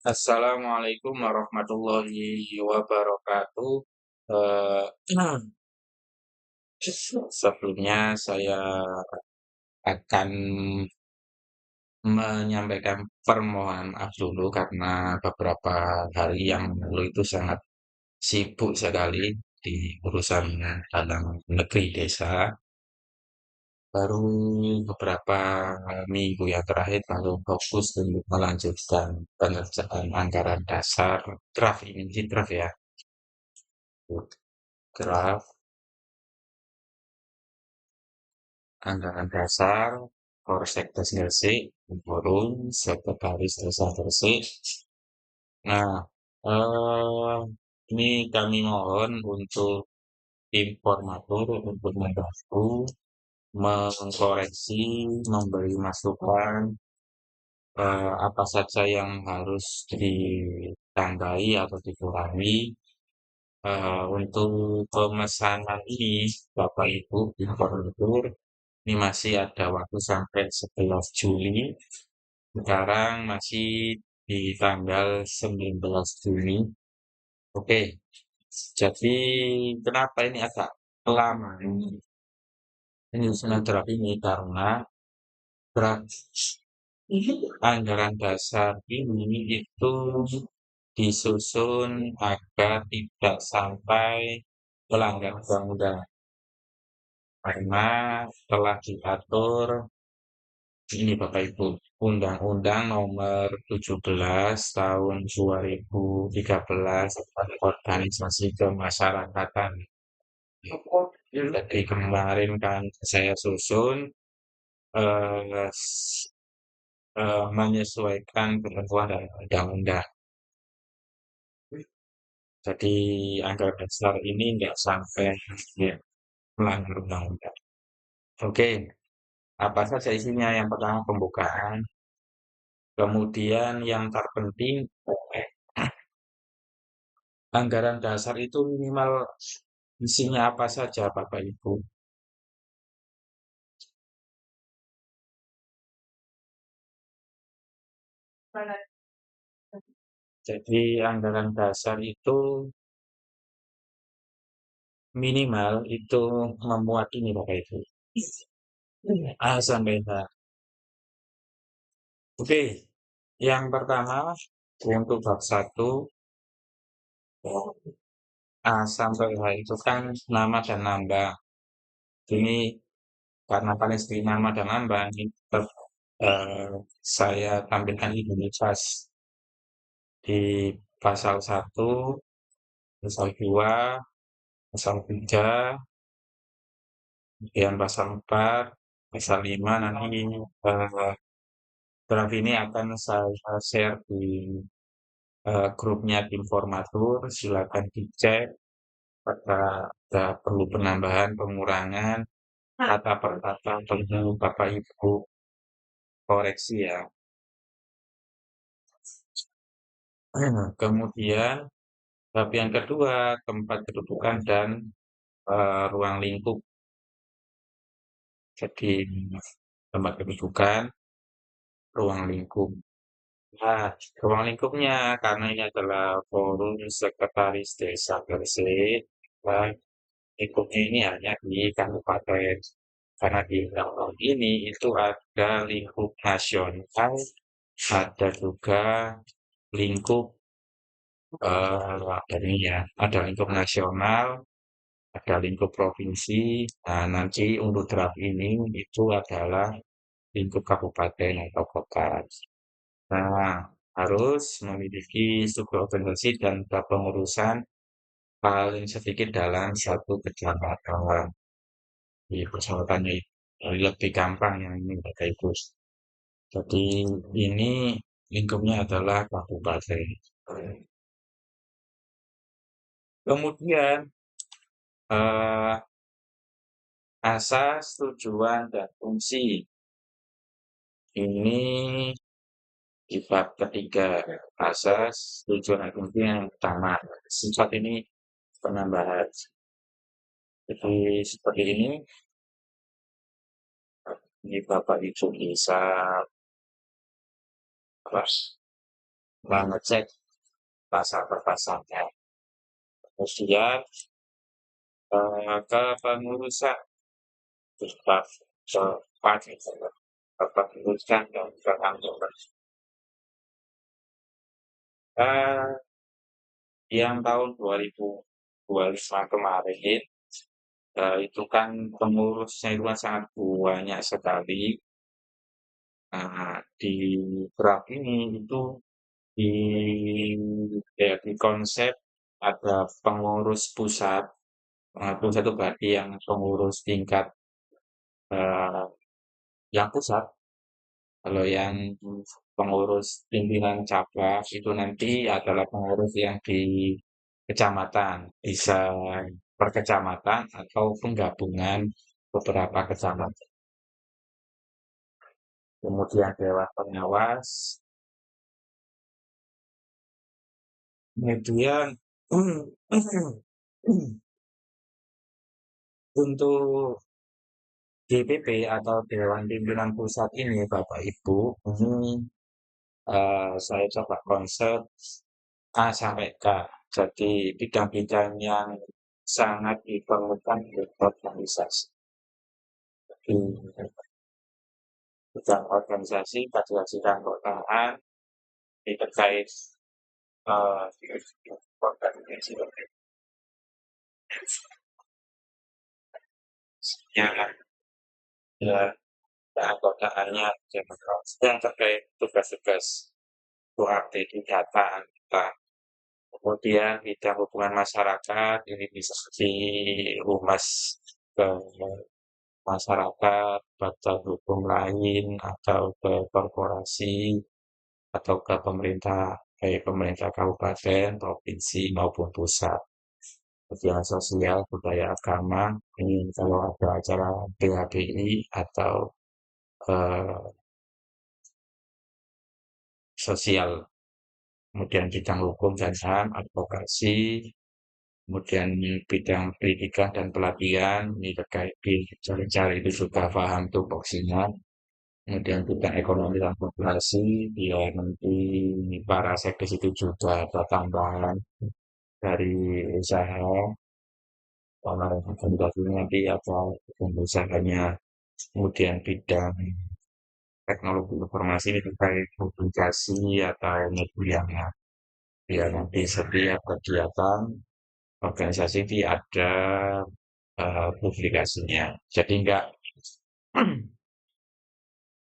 Assalamualaikum warahmatullahi wabarakatuh. Eee, Sebelumnya saya akan menyampaikan permohonan maaf dulu karena beberapa hari yang lalu itu sangat sibuk sekali di urusan dalam negeri desa. Baru beberapa minggu yang terakhir baru fokus untuk melanjutkan pengerjaan anggaran dasar draft ini sih draft ya, draft anggaran dasar Polsektes Gresik, Burung, Sekretaris Desa Gresik. Nah, eh, ini kami mohon untuk tim formatur untuk membantu, mengkoreksi, memberi masukan apa saja yang harus ditambahi atau dikurangi untuk pemesanan ini, Bapak Ibu informatur. Ini masih ada waktu sampai 11 Juli. Sekarang masih di tanggal 19 Juni. Oke, jadi kenapa ini agak lama ini penyusunan draft ini karena draft anggaran dasar ini itu disusun agar tidak sampai melanggar undang-undang karena telah diatur ini Bapak Ibu, Undang-Undang Nomor 17 Tahun 2013 tentang Organisasi Kemasyarakatan. Jadi kemarin kan saya susun eh, menyesuaikan ketentuan dari undang-undang. Jadi anggaran dasar ini nggak sampai ya, melanggar undang-undang. Oke, apa saja isinya? Yang pertama pembukaan, kemudian yang terpenting anggaran dasar itu minimal isinya apa saja, Bapak Ibu. Jadi anggaran dasar itu minimal itu memuat ini, Bapak Ibu. A sampai Z. Oke, yang pertama untuk bab 1 A sampai H itu kan nama dan lambang. Ini karena paling sering nama dan lambang ini saya tampilkan identitas di pasal 1, pasal 2, pasal 3, kemudian pasal 4, pasal 5 nanti draft ini akan saya share di grupnya tim formatur. Silakan dicek apakah ada perlu penambahan, pengurangan, kata per kata perlu Bapak Ibu koreksi ya. Kemudian bab yang kedua, tempat kedudukan dan ruang lingkup. Jadi tempat kedudukan, ruang lingkup. Nah, ruang lingkupnya karena ini adalah forum sekretaris desa Gresik, nah, lingkupnya ini hanya di kabupaten. Karena di undang-undang ini itu ada lingkup nasional, ada juga lingkup ini ya, ada lingkup nasional, ada lingkup provinsi. Nah, nanti untuk draft ini itu adalah lingkup kabupaten atau kota. Nah, harus memiliki struktur organisasi dan kepengurusan paling sedikit dalam satu kecamatan. Di persyaratannya lebih gampang yang ini Bapak Ibu. Jadi ini lingkupnya adalah kabupaten. Kemudian eh, asas, tujuan, dan fungsi. Ini di bab ketiga, asas, tujuan, dan fungsi yang pertama. Sifat ini penambahan. Jadi seperti ini Bapak Ibu bisa mengecek pasal per pasalnya. Kemudian ke pengurusan cepat cepat gitu loh. Ke pengurusan dan ke kantor. Eh, yang tahun 2025 kemarin itu kan pengurusnya itu kan sangat banyak sekali. Nah, di draft ini itu di di konsep ada pengurus pusat. Pusat itu berarti yang pengurus tingkat eh, yang pusat. Kalau yang pengurus pimpinan cabang itu nanti adalah pengurus yang di kecamatan, bisa per kecamatan atau penggabungan beberapa kecamatan. Kemudian dewan pengawas, kemudian untuk DPP atau Dewan Pimpinan Pusat ini, Bapak Ibu, ini saya coba konsep A sampai K. Jadi bidang-bidang yang sangat diperlukan di organisasi. Di bidang organisasi, pada keanggotaan, di terkait organisasi yang ya, keanggotaannya yang terkait tugas-tugas UAT data anggota. Kemudian bidang hubungan masyarakat ini bisa di humas ke masyarakat, badan hukum lain, atau ke korporasi, atau ke pemerintah, baik pemerintah kabupaten, provinsi, maupun pusat. Kemudian sosial, budaya agama, ini kalau ada acara PHBI atau eh, sosial. Kemudian bidang hukum dan HAM, advokasi, kemudian bidang pendidikan dan pelatihan, ini terkait di cari-cari itu juga paham tupoksinya. Kemudian bidang ekonomi dan populasi, dia nanti para sekdes itu juga ada tambahan dari usaha, orang organisasinya nanti apa usahanya. Kemudian bidang teknologi informasi ini terkait publikasi atau medianya. Ya nanti setiap kegiatan organisasi ini ada publikasinya. Jadi enggak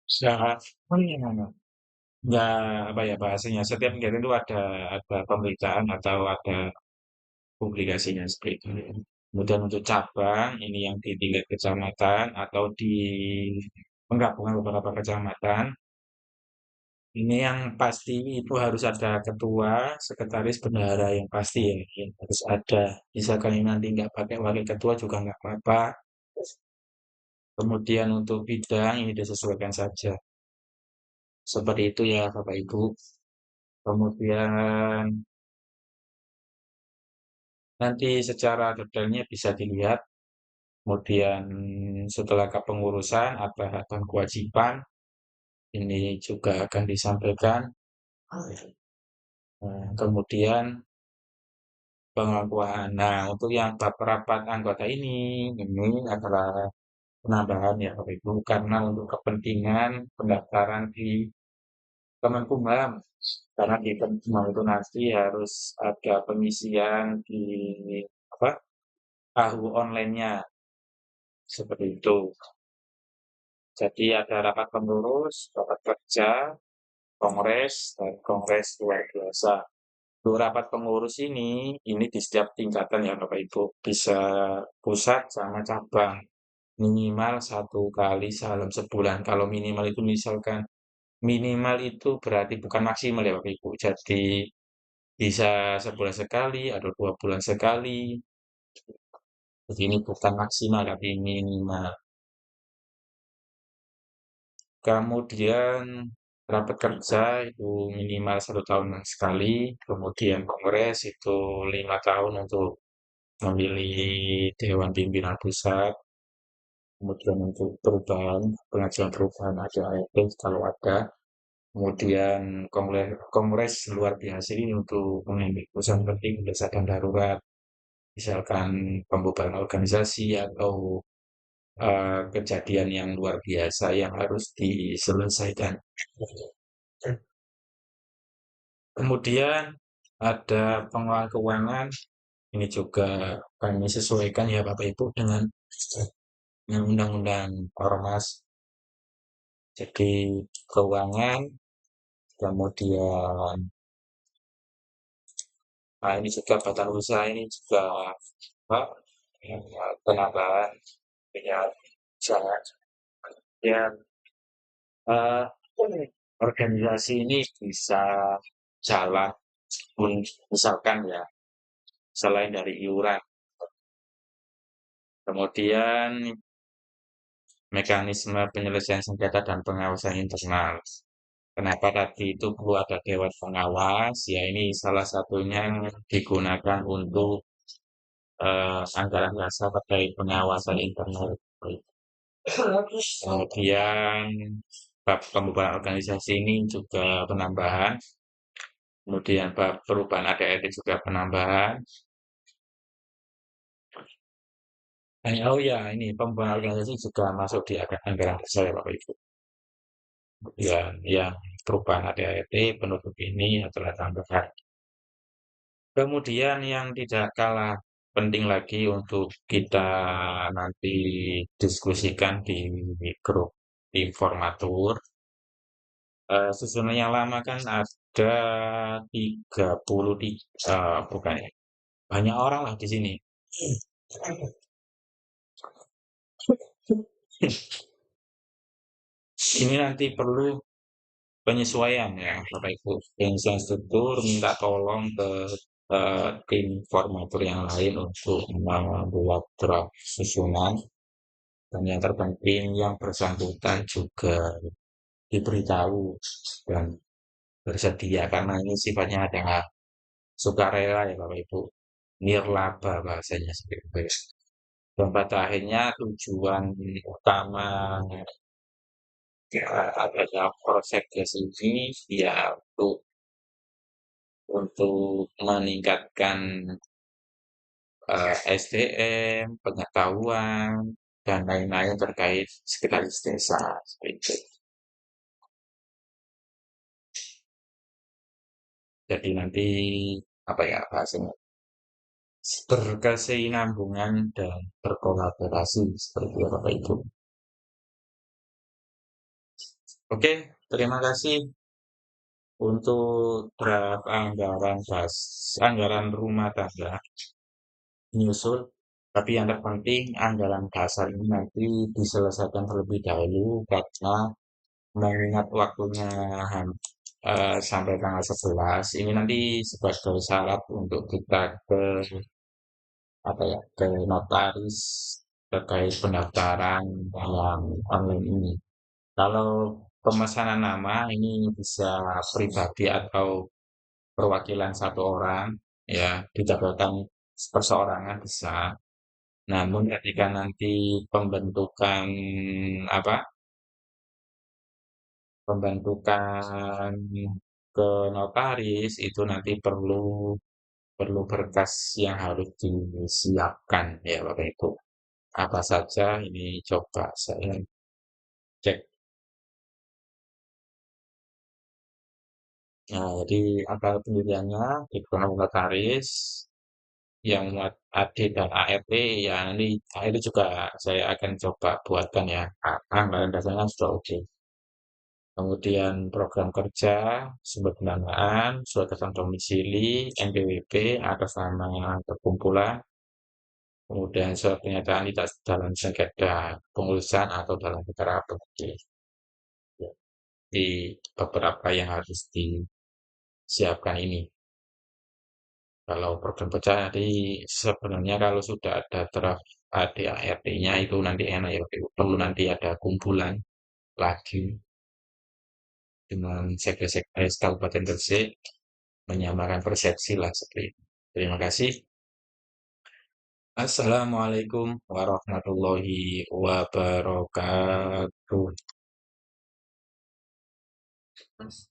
sangat enggak apa ya bahasanya. Setiap kegiatan itu ada pemberitaan atau ada publikasinya seperti itu. Kemudian untuk cabang ini yang di tingkat kecamatan atau di penggabungan beberapa kecamatan. Ini yang pasti itu harus ada ketua, sekretaris, bendahara yang pasti ya, yang harus ada. Misalkan ini nanti nggak pakai wakil ketua juga nggak apa-apa. Kemudian untuk bidang ini disesuaikan saja. Seperti itu ya Bapak Ibu. Kemudian nanti secara detailnya bisa dilihat. Kemudian setelah kepengurusan ada hak dan kewajiban. Ini juga akan disampaikan. Kemudian pengakuan. Nah, untuk yang bab rapat anggota ini adalah penambahan ya Bapak Ibu, karena untuk kepentingan pendaftaran di Kemenkumham. Karena di Kemenkumham itu nanti harus ada pengisian di apa? AHU online-nya seperti itu. Jadi ada rapat pengurus, rapat kerja, kongres, dan kongres luar biasa. Untuk rapat pengurus ini di setiap tingkatan ya Bapak Ibu, bisa pusat sama cabang. Minimal 1 kali dalam sebulan. Kalau minimal itu misalkan, minimal itu berarti bukan maksimal ya Bapak Ibu. Jadi bisa sebulan sekali atau 2 bulan sekali. Jadi ini bukan maksimal tapi minimal. Kemudian rapat kerja itu minimal 1 tahun sekali. Kemudian kongres itu 5 tahun untuk memilih Dewan Pimpinan Pusat. Kemudian untuk perubahan, pengajuan perubahan ada ART kalau ada. kemudian kongres luar biasa ini untuk mengambil keputusan penting berdasarkan darurat, misalkan pembubaran organisasi atau kejadian yang luar biasa yang harus diselesaikan. Kemudian ada pengelolaan keuangan, ini juga kami sesuaikan ya Bapak Ibu dengan Undang-Undang Ormas. Jadi keuangan, kemudian ini juga badan usaha ini juga Pak, penambahan punya usaha. Ya, eh, organisasi ini bisa jalan, misalkan ya, selain dari iuran. Kemudian mekanisme penyelesaian sengketa dan pengawasan internal. Kenapa tadi itu perlu ada dewan pengawas? Ya ini salah satunya yang digunakan untuk anggaran dasar terkait pengawasan internal. Kemudian bab pembubaran organisasi ini juga penambahan. Kemudian bab perubahan ADRT juga penambahan. Oh ya, ini pembubaran organisasi juga masuk di anggaran dasar ya Bapak Ibu. Ya, yang perubahan ADRT penutup ini adalah tambahan. Kemudian yang tidak kalah penting lagi untuk kita nanti diskusikan di grup informatur. Susunan yang lama kan ada 33, bukan ya, banyak orang lah di sini. Ini nanti perlu penyesuaian ya Bapak Ibu. Penyesuaian struktur minta tolong ke tim formatur yang lain untuk membuat draft susunan. Dan yang terpenting yang bersangkutan juga diberitahu dan bersedia karena ini sifatnya adalah sukarela ya Bapak Ibu. Nirlaba bahasanya seperti itu. Dan pada akhirnya tujuan utama adanya proses ini ya untuk meningkatkan SDM, pengetahuan, dan lain-lain terkait sekretaris desa. Seperti itu. Jadi nanti apa ya bahasanya berkesinambungan dan berkolaborasi seperti itu Bapak Ibu. Oke, terima kasih untuk draft anggaran rumah tangga menyusul. Tapi yang terpenting anggaran dasar ini nanti diselesaikan terlebih dahulu karena mengingat waktunya sampai tanggal 11 ini nanti sebagai syarat untuk kita ke apa ya ke notaris terkait pendaftaran yang online ini. Kalau pemesanan nama ini bisa pribadi atau perwakilan satu orang ya dijadwalkan perseorangan bisa. Namun ketika nanti pembentukan apa pembentukan ke notaris itu nanti perlu perlu berkas yang harus disiapkan ya Bapak Ibu. Apa saja ini coba saya cek. Nah, jadi apa pendiriannya dipegang notaris yang muat AD dan ART ya nanti itu juga saya akan coba buatkan ya. Anggaran dasarnya sudah oke. Kemudian program kerja, sumber pendanaan, surat keterangan domisili, NPWP atas nama perkumpulan, kemudian surat pernyataan tidak dalam sengketa pengurusan atau dalam perkara penguji. Ya, di beberapa yang harus disiapkan ini. Kalau program kerja nanti sebenarnya kalau sudah ada draft ADART-nya itu nanti enak ya, perlu nanti ada kumpulan lagi dengan sekdes Kabupaten Gresik menyamakan persepsi lah seperti itu. Terima kasih. Assalamualaikum warahmatullahi wabarakatuh. Mas.